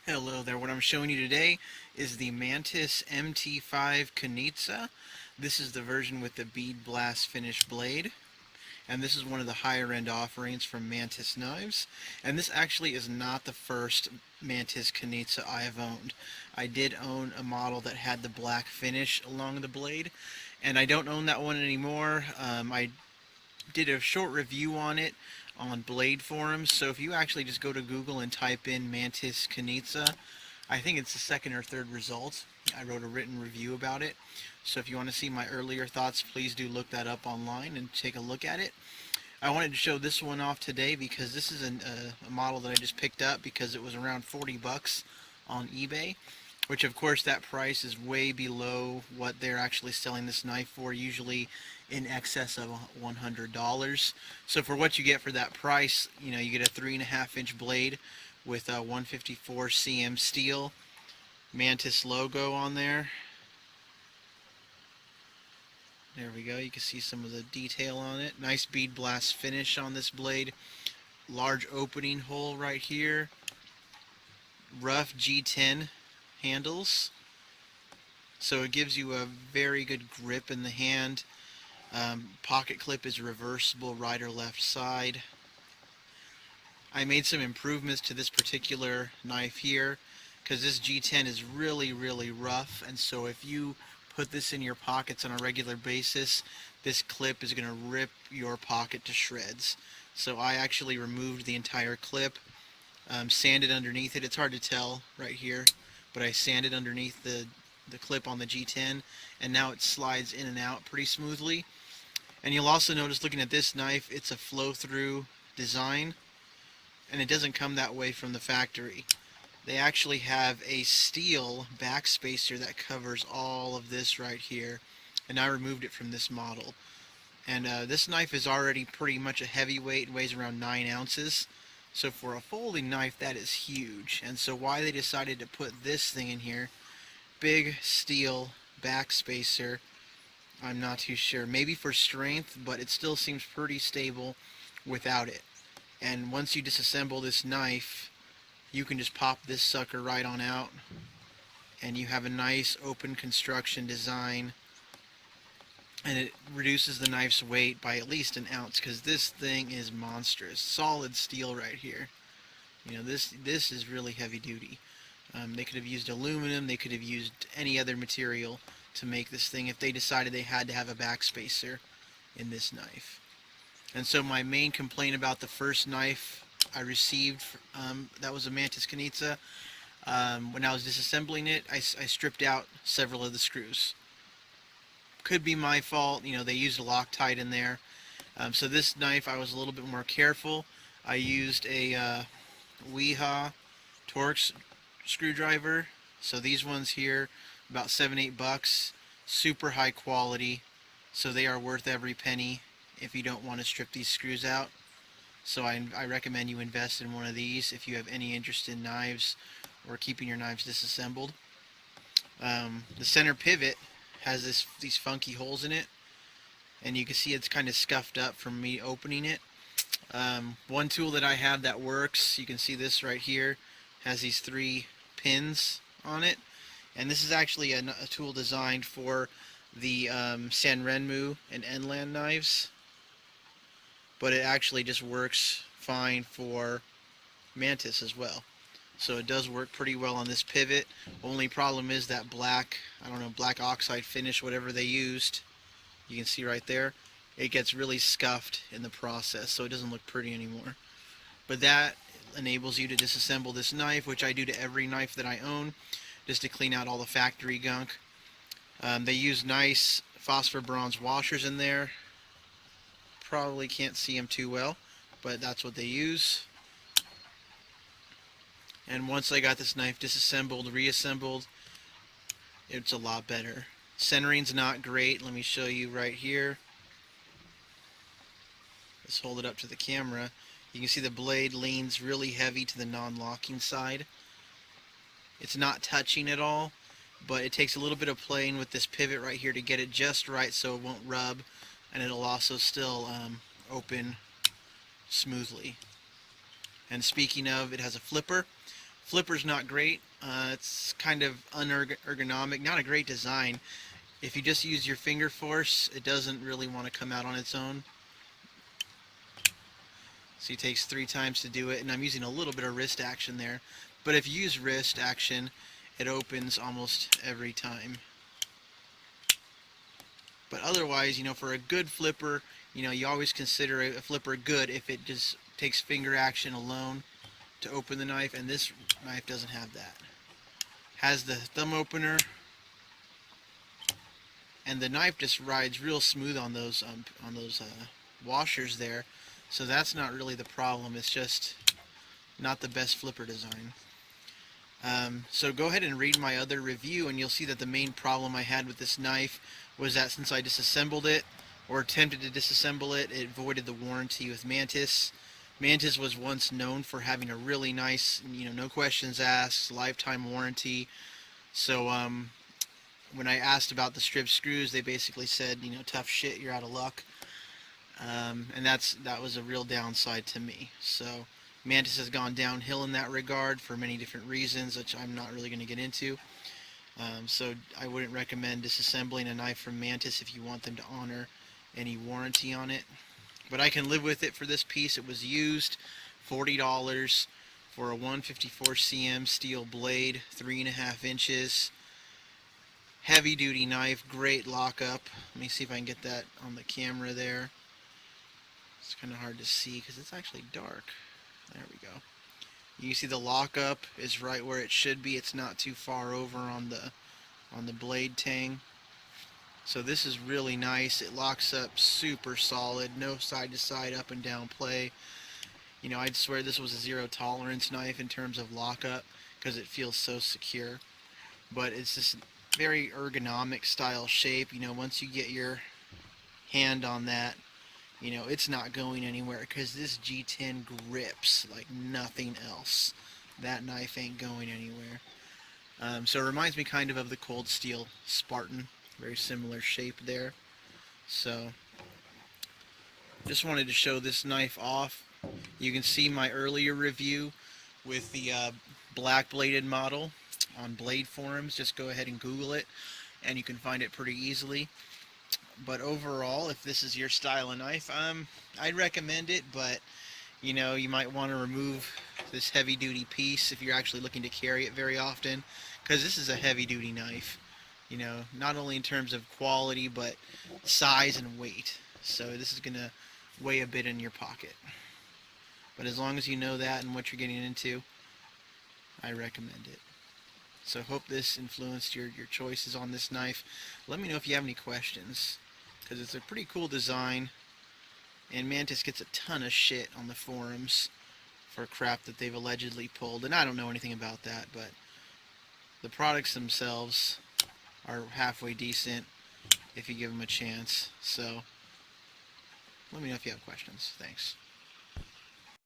Hello there, what I'm showing you today is the Mantis MT-5 Kunitza. This is the version with the bead blast finish blade, and this is one of the higher end offerings from Mantis knives. And this actually is not the first Mantis Kunitza I have owned. I did own a model that had the black finish along the blade, and I don't own that one anymore. I did a short review on it on Blade forums, so if you actually just go to Google and type in Mantis Kunitza, I think it's the second or third result. I wrote a written review about it. So if you want to see my earlier thoughts, please do look that up online and take a look at it. I wanted to show this one off today because this is a model that I just picked up because it was around 40 bucks on eBay, which of course that price is way below what they're actually selling this knife for, usually in excess of $100. So for what you get for that price, you get a 3.5-inch blade with a 154 cm steel, Mantis logo on there. There we go, you can see some of the detail on it. Nice bead blast finish on this blade. Large opening hole right here. Rough G10 handles, so it gives you a very good grip in the hand. Pocket clip is reversible right or left side. I made some improvements to this particular knife here because this G10 is really rough, and so if you put this in your pockets on a regular basis, this clip is going to rip your pocket to shreds. So I actually removed the entire clip, sanded underneath it. It's hard to tell right here, but I sanded underneath the clip on the G10, and now it slides in and out pretty smoothly. And you'll also notice, looking at this knife, it's a flow-through design, and it doesn't come that way from the factory. They actually have a steel backspacer that covers all of this right here, and I removed it from this model. And this knife is already pretty much a heavyweight, weighs around 9 ounces. So for a folding knife, that is huge. And so why they decided to put this thing in here, big steel backspacer, I'm not too sure. Maybe for strength, but it still seems pretty stable without it. And once you disassemble this knife, you can just pop this sucker right on out, and you have a nice open construction design, and it reduces the knife's weight by at least an ounce because this thing is monstrous. Solid steel right here. This is really heavy duty. They could have used aluminum, they could have used any other material to make this thing if they decided they had to have a backspacer in this knife. And so my main complaint about the first knife I received, that was a Mantis Kunitza, when I was disassembling it, I stripped out several of the screws. Could be my fault, they used a Loctite in there. So this knife I was a little bit more careful. I used a Weha Torx screwdriver. So these ones here, about 7-8 bucks, super high quality, so they are worth every penny if you don't want to strip these screws out. So I recommend you invest in one of these if you have any interest in knives or keeping your knives disassembled. The center pivot has these funky holes in it, and you can see it's kind of scuffed up from me opening it. One tool that I have that works, you can see this right here, has these 3 pins on it, and this is actually a tool designed for the Sanrenmu and Enland knives, but it actually just works fine for Mantis as well. So it does work pretty well on this pivot. Only problem is that black, black oxide finish, whatever they used, you can see right there, it gets really scuffed in the process, so it doesn't look pretty anymore. But that enables you to disassemble this knife, which I do to every knife that I own, just to clean out all the factory gunk. They use nice phosphor bronze washers in there. Probably can't see them too well, but that's what they use. And once I got this knife disassembled, reassembled, it's a lot better. Centering's not great. Let me show you right here. Let's hold it up to the camera. You can see the blade leans really heavy to the non-locking side. It's not touching at all, but it takes a little bit of playing with this pivot right here to get it just right so it won't rub, and it'll also still open smoothly. And speaking of, it has a flipper. Flipper's not great. It's kind of unergonomic, not a great design. If you just use your finger force, it doesn't really want to come out on its own. So it takes 3 times to do it, and I'm using a little bit of wrist action there. But if you use wrist action, it opens almost every time. But otherwise, for a good flipper, you always consider a flipper good if it just takes finger action alone to open the knife, and this knife doesn't have that. Has the thumb opener, and the knife just rides real smooth on those washers there, so that's not really the problem. It's just not the best flipper design. So go ahead and read my other review, and you'll see that the main problem I had with this knife was that since I disassembled it, or attempted to disassemble it, it voided the warranty with Mantis. Mantis was once known for having a really nice, no questions asked, lifetime warranty. So when I asked about the strip screws, they basically said, tough shit, you're out of luck. And that was a real downside to me. So Mantis has gone downhill in that regard for many different reasons, which I'm not really going to get into. So I wouldn't recommend disassembling a knife from Mantis if you want them to honor any warranty on it. But I can live with it for this piece. It was used, $40 for a 154 cm steel blade, 3.5 inches. Heavy duty knife, great lockup. Let me see if I can get that on the camera there. It's kind of hard to see because it's actually dark. There we go. You see the lockup is right where it should be. It's not too far over on the blade tang. So this is really nice. It locks up super solid, no side to side up and down play. I'd swear this was a zero tolerance knife in terms of lockup because it feels so secure. But it's this very ergonomic style shape. Once you get your hand on that, it's not going anywhere because this G10 grips like nothing else. That knife ain't going anywhere. So it reminds me kind of the Cold Steel Spartan. Very similar shape there. So just wanted to show this knife off. You can see my earlier review with the black bladed model on Blade Forums. Just go ahead and Google it and you can find it pretty easily. But overall, if this is your style of knife, I'd recommend it, but you might want to remove this heavy duty piece if you're actually looking to carry it very often, because this is a heavy duty knife, not only in terms of quality but size and weight. So this is gonna weigh a bit in your pocket, but as long as you know that and what you're getting into, I recommend it. So hope this influenced your choices on this knife. Let me know if you have any questions, because it's a pretty cool design, and Mantis gets a ton of shit on the forums for crap that they've allegedly pulled, and I don't know anything about that, but the products themselves are halfway decent if you give them a chance. So let me know if you have questions. Thanks.